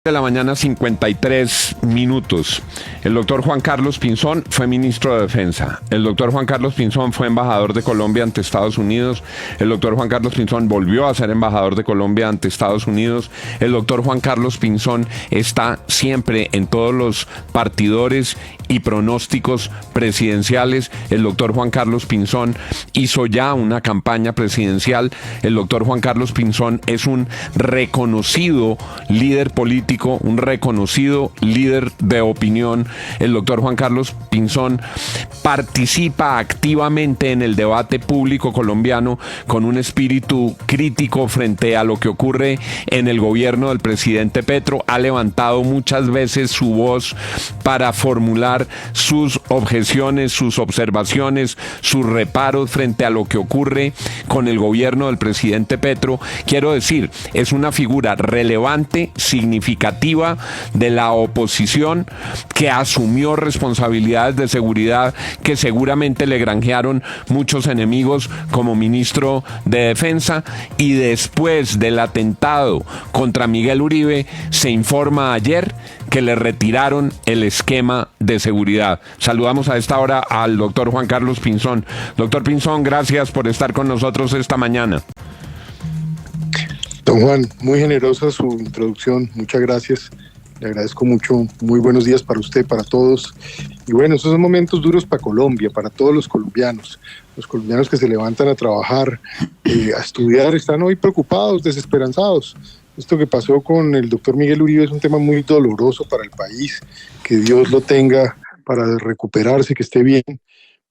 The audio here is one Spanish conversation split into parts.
de la mañana, 53 minutos. El doctor Juan Carlos Pinzón fue ministro de Defensa. El doctor Juan Carlos Pinzón fue embajador de Colombia ante Estados Unidos. El doctor Juan Carlos Pinzón volvió a ser embajador de Colombia ante Estados Unidos. El doctor Juan Carlos Pinzón está siempre en todos los partidores y pronósticos presidenciales. El doctor Juan Carlos Pinzón hizo ya una campaña presidencial. El doctor Juan Carlos Pinzón es un reconocido líder político, un reconocido líder de opinión. El doctor Juan Carlos Pinzón participa activamente en el debate público colombiano con un espíritu crítico frente a lo que ocurre en el gobierno del presidente Petro. Ha levantado muchas veces su voz para formular sus objeciones, sus observaciones, sus reparos frente a lo que ocurre con el gobierno del presidente Petro. Quiero decir, es una figura relevante, significativa de la oposición que asumió responsabilidades de seguridad que seguramente le granjearon muchos enemigos como ministro de Defensa, y después del atentado contra Miguel Uribe se informa ayer que le retiraron el esquema de seguridad. Saludamos a esta hora al doctor Juan Carlos Pinzón. Doctor Pinzón, gracias por estar con nosotros esta mañana. Don Juan, muy generosa su introducción, muchas gracias, le agradezco mucho, muy buenos días para usted, para todos. Y bueno, esos son momentos duros para Colombia, para todos los colombianos que se levantan a trabajar, a estudiar, están hoy preocupados, desesperanzados. Esto que pasó con el doctor Miguel Uribe es un tema muy doloroso para el país, que Dios lo tenga para recuperarse, que esté bien,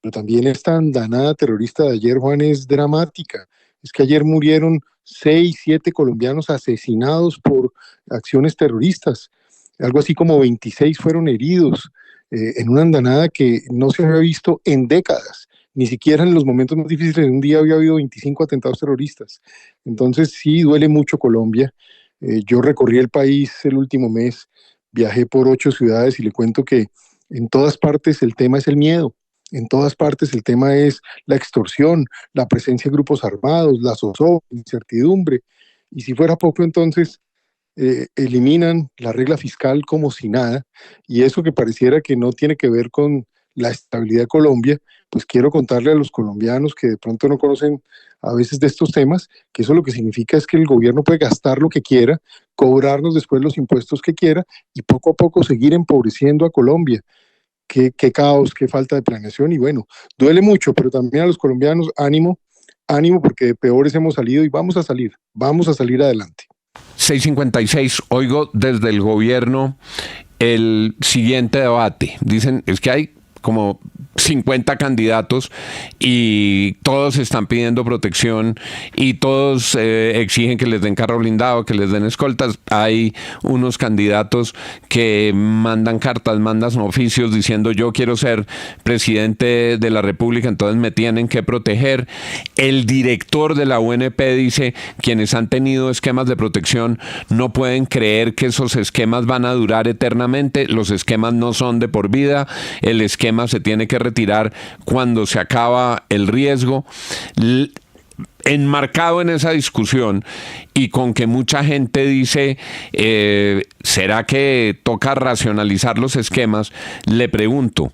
pero también esta andanada terrorista de ayer, Juan, es dramática. Es que ayer murieron 6, 7 colombianos asesinados por acciones terroristas. Algo así como 26 fueron heridos en una andanada que no se había visto en décadas. Ni siquiera en los momentos más difíciles de un día había habido 25 atentados terroristas. Entonces sí duele mucho Colombia. Yo recorrí el país el último mes, viajé por 8 ciudades y le cuento que en todas partes el tema es el miedo. En todas partes el tema es la extorsión, la presencia de grupos armados, la zozobra, la incertidumbre. Y si fuera poco, entonces eliminan la regla fiscal como si nada. Y eso que pareciera que no tiene que ver con la estabilidad de Colombia, pues quiero contarle a los colombianos que de pronto no conocen a veces de estos temas, que eso lo que significa es que el gobierno puede gastar lo que quiera, cobrarnos después los impuestos que quiera y poco a poco seguir empobreciendo a Colombia. Qué caos, qué falta de planeación, y bueno, duele mucho, pero también a los colombianos, ánimo, porque de peores hemos salido y vamos a salir adelante. 6:56, oigo desde el gobierno el siguiente debate. Dicen, es que hay como 50 candidatos y todos están pidiendo protección y todos exigen que les den carro blindado, que les den escoltas. Hay unos candidatos que mandan cartas, mandan oficios diciendo yo quiero ser presidente de la República, entonces me tienen que proteger. El director de la UNP dice quienes han tenido esquemas de protección no pueden creer que esos esquemas van a durar eternamente, los esquemas no son de por vida, el esquema se tiene que retirar cuando se acaba el riesgo. Enmarcado en esa discusión y con que mucha gente dice ¿será que toca racionalizar los esquemas? Le pregunto,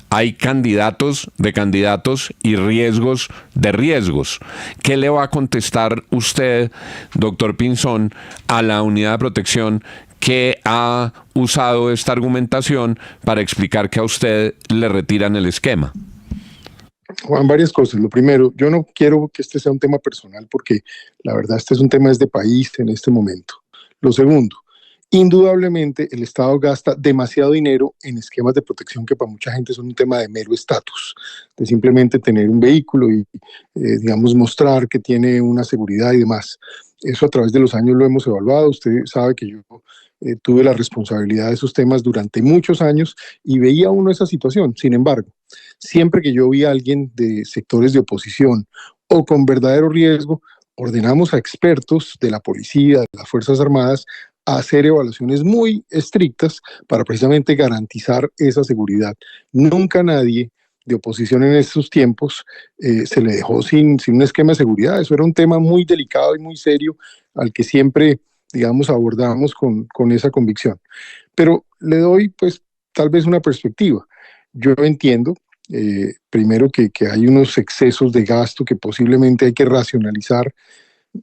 hay candidatos de candidatos y riesgos de riesgos. ¿Qué le va a contestar usted, doctor Pinzón, a la unidad de protección que ha usado esta argumentación para explicar que a usted le retiran el esquema? Juan, varias cosas. Lo primero, yo no quiero que este sea un tema personal porque la verdad este es un tema de país en este momento. Lo segundo, indudablemente el Estado gasta demasiado dinero en esquemas de protección que para mucha gente son un tema de mero estatus, de simplemente tener un vehículo y digamos mostrar que tiene una seguridad y demás. Eso a través de los años lo hemos evaluado. Usted sabe que yo tuve la responsabilidad de esos temas durante muchos años y veía uno esa situación. Sin embargo, siempre que yo vi a alguien de sectores de oposición o con verdadero riesgo, ordenamos a expertos de la policía, de las Fuerzas Armadas, a hacer evaluaciones muy estrictas para precisamente garantizar esa seguridad. Nunca nadie de oposición en estos tiempos se le dejó sin un esquema de seguridad. Eso era un tema muy delicado y muy serio al que siempre digamos, abordamos con esa convicción. Pero le doy, pues, tal vez una perspectiva. Yo entiendo, primero, que hay unos excesos de gasto que posiblemente hay que racionalizar.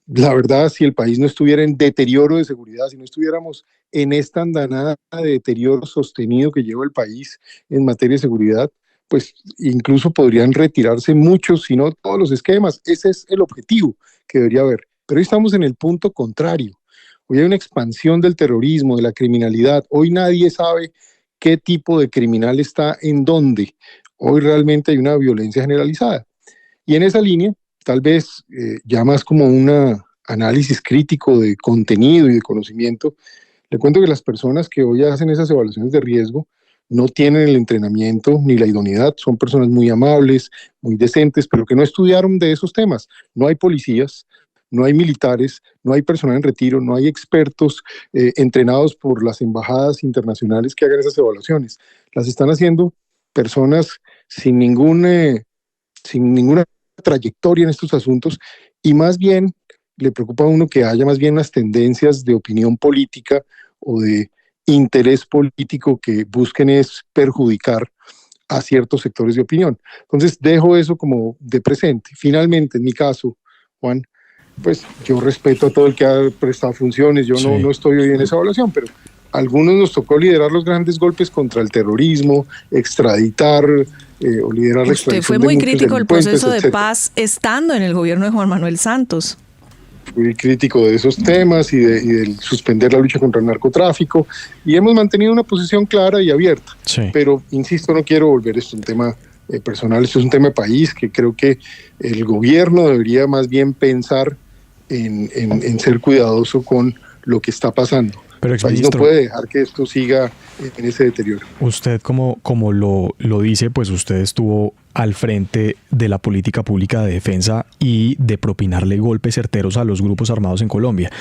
La verdad, si el país no estuviera en deterioro de seguridad, si no estuviéramos en esta andanada de deterioro sostenido que lleva el país en materia de seguridad, pues incluso podrían retirarse muchos, si no todos los esquemas. Ese es el objetivo que debería haber. Pero hoy estamos en el punto contrario. Hoy hay una expansión del terrorismo, de la criminalidad. Hoy nadie sabe qué tipo de criminal está en dónde. Hoy realmente hay una violencia generalizada. Y en esa línea, tal vez ya más como un análisis crítico de contenido y de conocimiento, le cuento que las personas que hoy hacen esas evaluaciones de riesgo no tienen el entrenamiento ni la idoneidad, son personas muy amables, muy decentes, pero que no estudiaron de esos temas. No hay policías, no hay militares, no hay personal en retiro, no hay expertos entrenados por las embajadas internacionales que hagan esas evaluaciones. Las están haciendo personas sin ninguna trayectoria en estos asuntos, y más bien le preocupa a uno que haya más bien unas tendencias de opinión política o de interés político que busquen es perjudicar a ciertos sectores de opinión. Entonces dejo eso como de presente. Finalmente, en mi caso, Juan, pues yo respeto a todo el que ha prestado funciones, yo no estoy hoy en esa evaluación, pero a algunos nos tocó liderar los grandes golpes contra el terrorismo, extraditar o liderar la Usted extradición fue de muy muchos crítico del delincuentes, proceso de etcétera. paz estando en el gobierno de Juan Manuel Santos. Fui crítico de esos temas y de suspender la lucha contra el narcotráfico, y hemos mantenido una posición clara y abierta. Sí. Pero, insisto, no quiero volver esto un tema personal, esto es un tema de país que creo que el gobierno debería más bien pensar en ser cuidadoso con lo que está pasando. Pero, el país no puede dejar que esto siga en ese deterioro. Usted, como lo dice, pues usted estuvo al frente de la política pública de defensa y de propinarle golpes certeros a los grupos armados en Colombia.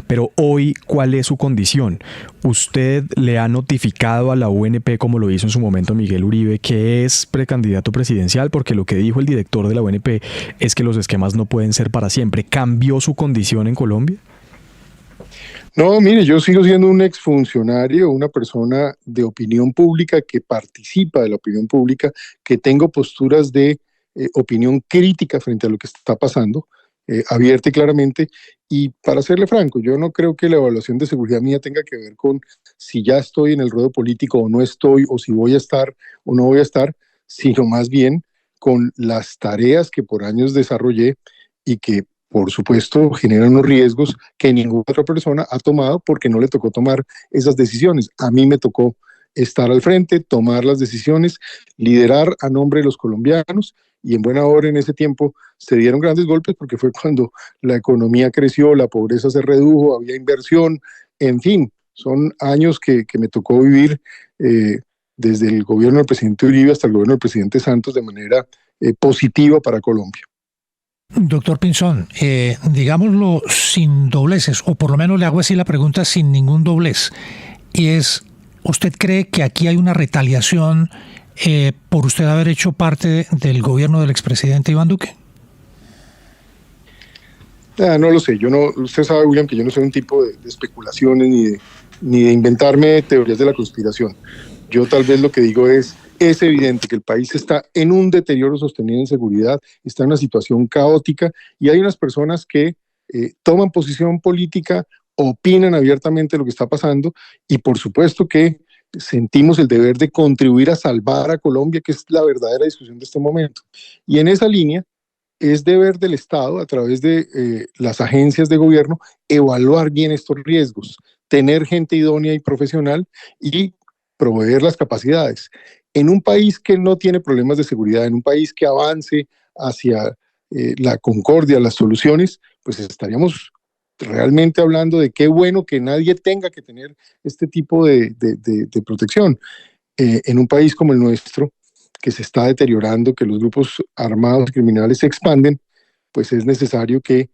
Pero hoy, ¿cuál es su condición? ¿Usted le ha notificado a la UNP, como lo hizo en su momento Miguel Uribe, que es precandidato presidencial? Porque lo que dijo el director de la UNP es que los esquemas no pueden ser para siempre. ¿Cambió su condición en Colombia? No, mire, yo sigo siendo un exfuncionario, una persona de opinión pública que participa de la opinión pública, que tengo posturas de opinión crítica frente a lo que está pasando, abierta y claramente. Y para serle franco, yo no creo que la evaluación de seguridad mía tenga que ver con si ya estoy en el ruedo político o no estoy, o si voy a estar o no voy a estar, sino más bien con las tareas que por años desarrollé y que por supuesto generan unos riesgos que ninguna otra persona ha tomado porque no le tocó tomar esas decisiones. A mí me tocó estar al frente, tomar las decisiones, liderar a nombre de los colombianos, y en buena hora en ese tiempo se dieron grandes golpes porque fue cuando la economía creció, la pobreza se redujo, había inversión, en fin, son años que me tocó vivir desde el gobierno del presidente Uribe hasta el gobierno del presidente Santos de manera positiva para Colombia. Doctor Pinzón, digámoslo sin dobleces, o por lo menos le hago así la pregunta sin ningún doblez, y es, ¿usted cree que aquí hay una retaliación por usted haber hecho parte del gobierno del expresidente Iván Duque? No lo sé, usted sabe, William, que yo no soy un tipo de especulaciones ni de inventarme teorías de la conspiración. Yo tal vez lo que digo es evidente que el país está en un deterioro sostenido en seguridad, está en una situación caótica, y hay unas personas que toman posición política, opinan abiertamente lo que está pasando, y por supuesto que sentimos el deber de contribuir a salvar a Colombia, que es la verdadera discusión de este momento. Y en esa línea es deber del Estado, a través de las agencias de gobierno, evaluar bien estos riesgos, tener gente idónea y profesional y proveer las capacidades. En un país que no tiene problemas de seguridad, en un país que avance hacia la concordia, las soluciones, pues estaríamos realmente hablando de qué bueno que nadie tenga que tener este tipo de protección. En un país como el nuestro, que se está deteriorando, que los grupos armados y criminales se expanden, pues es necesario que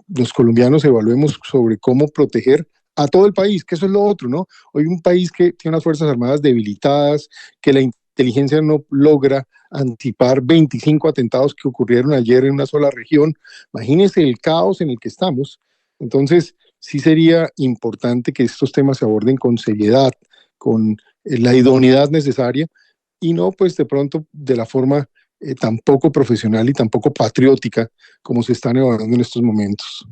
los colombianos evaluemos sobre cómo proteger a todo el país, que eso es lo otro, ¿no? Hoy un país que tiene unas fuerzas armadas debilitadas, que la inteligencia no logra anticipar 25 atentados que ocurrieron ayer en una sola región. Imagínense el caos en el que estamos. Entonces, sí sería importante que estos temas se aborden con seriedad, con la idoneidad necesaria y no pues de pronto de la forma tan poco profesional y tan poco patriótica como se están evaluando en estos momentos.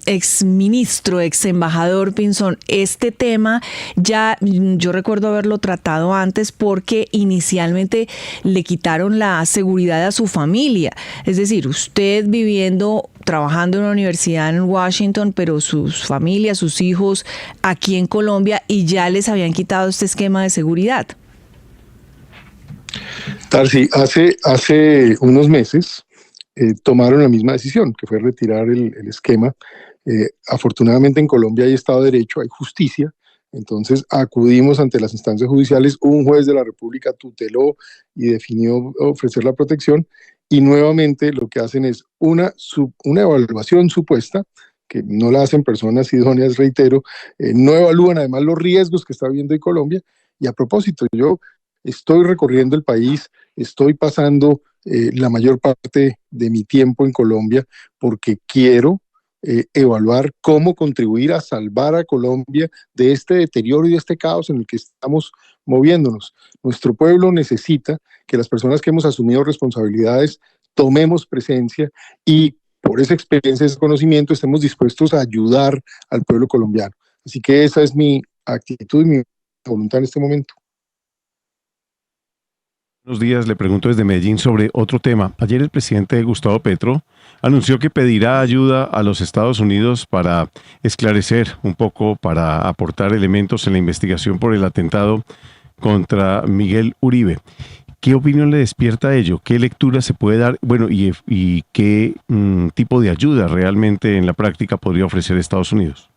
Exministro, ex embajador Pinzón, este tema ya yo recuerdo haberlo tratado antes porque inicialmente le quitaron la seguridad a su familia. Es decir, usted trabajando en una universidad en Washington, pero sus familias, sus hijos aquí en Colombia, y ya les habían quitado este esquema de seguridad. Tarsi, hace unos meses tomaron la misma decisión, que fue retirar el esquema. Afortunadamente en Colombia hay Estado de Derecho, hay justicia, entonces acudimos ante las instancias judiciales, un juez de la República tuteló y definió ofrecer la protección, y nuevamente lo que hacen es una evaluación supuesta, que no la hacen personas idóneas, reitero, no evalúan además los riesgos que está viviendo en Colombia. Y a propósito, yo estoy recorriendo el país, estoy pasando la mayor parte de mi tiempo en Colombia porque quiero evaluar cómo contribuir a salvar a Colombia de este deterioro y de este caos en el que estamos moviéndonos. Nuestro pueblo necesita que las personas que hemos asumido responsabilidades tomemos presencia y por esa experiencia, ese conocimiento, estemos dispuestos a ayudar al pueblo colombiano. Así que esa es mi actitud y mi voluntad en este momento. Buenos días, le pregunto desde Medellín sobre otro tema. Ayer el presidente Gustavo Petro anunció que pedirá ayuda a los Estados Unidos para esclarecer un poco, para aportar elementos en la investigación por el atentado contra Miguel Uribe. ¿Qué opinión le despierta ello? ¿Qué lectura se puede dar? Bueno, y qué tipo de ayuda realmente en la práctica podría ofrecer Estados Unidos.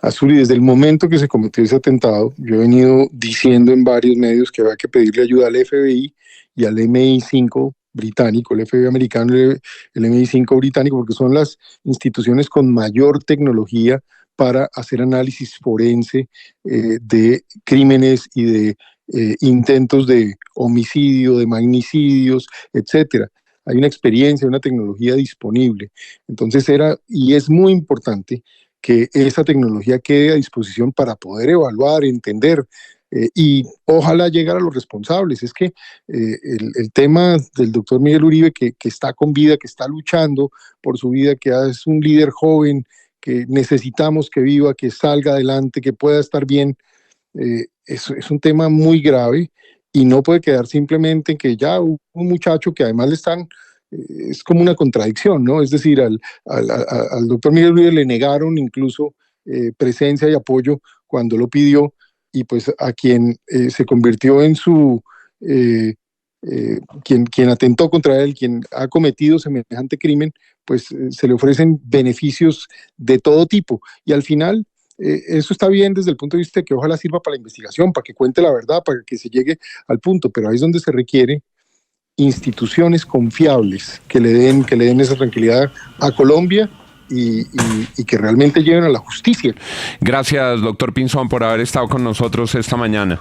Azul, y desde el momento que se cometió ese atentado, yo he venido diciendo en varios medios que había que pedirle ayuda al FBI y al MI5 británico, el FBI americano y el MI5 británico, porque son las instituciones con mayor tecnología para hacer análisis forense de crímenes y de intentos de homicidio, de magnicidios, etcétera. Hay una experiencia, una tecnología disponible. Entonces y es muy importante que esa tecnología quede a disposición para poder evaluar, entender y ojalá llegar a los responsables. Es que el tema del doctor Miguel Uribe, que está con vida, que está luchando por su vida, que es un líder joven, que necesitamos que viva, que salga adelante, que pueda estar bien, es un tema muy grave y no puede quedar simplemente en que ya un muchacho que además le están... es como una contradicción, ¿no? Es decir, al doctor Miguel Uribe le negaron incluso presencia y apoyo cuando lo pidió, y pues a quien se convirtió en quien atentó contra él, quien ha cometido semejante crimen, pues se le ofrecen beneficios de todo tipo. Y al final, eso está bien desde el punto de vista de que ojalá sirva para la investigación, para que cuente la verdad, para que se llegue al punto, pero ahí es donde se requiere instituciones confiables que le den esa tranquilidad a Colombia y que realmente lleven a la justicia. Gracias, doctor Pinzón, por haber estado con nosotros esta mañana.